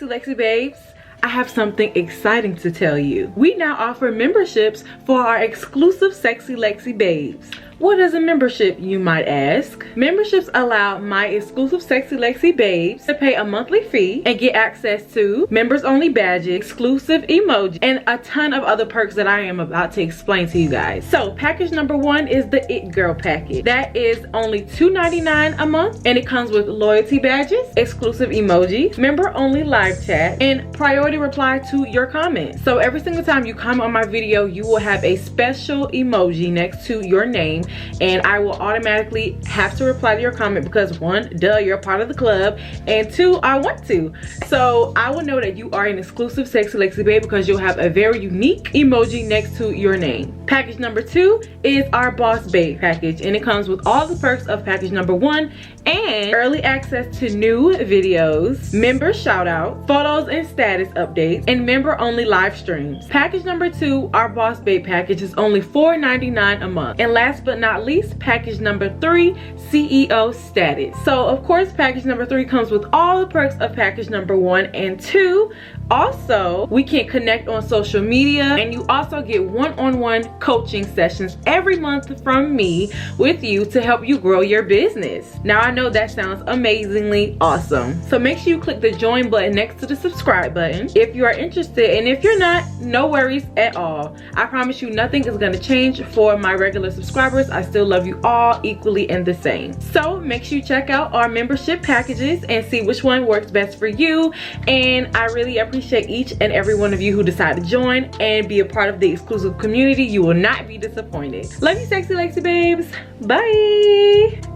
Sexy Lexy babes, I have something exciting to tell you. We now offer memberships for our exclusive Sexy Lexy babes. What is a membership, you might ask? Memberships allow my exclusive Sexy Lexy babes to pay a monthly fee and get access to members only badges, exclusive emoji, and a ton of other perks that I am about to explain to you guys. So package number 1 is the It Girl package. That is only $2.99 a month, and it comes with loyalty badges, exclusive emojis, member only live chat, and priority reply to your comments. So every single time you comment on my video, you will have a special emoji next to your name, and I will automatically have to reply to your comment because 1, duh, you're a part of the club, and 2, I want to. So I will know that you are an exclusive Sexy Lexy babe because you'll have a very unique emoji next to your name. Package number 2 is our Boss Babe package, and it comes with all the perks of package number 1 and early access to new videos, member shout out, photos and status updates, and member only live streams. Package number 2, our Boss Babe package, is only $4.99 a month. And last but not least, package number 3, CEO status. So of course package number 3 comes with all the perks of package number 1 and 2. Also, we can connect on social media, and you also get one-on-one coaching sessions every month from me with you to help you grow your business. Now I know that sounds amazingly awesome. So make sure you click the join button next to the subscribe button if you are interested, and if you're not, no worries at all. I promise you nothing is going to change for my regular subscribers. I still love you all equally and the same. So make sure you check out our membership packages and see which one works best for you, and I really appreciate each and every one of you who decide to join and be a part of the exclusive community. You will not be disappointed. Love you, Sexy Lexy babes. Bye.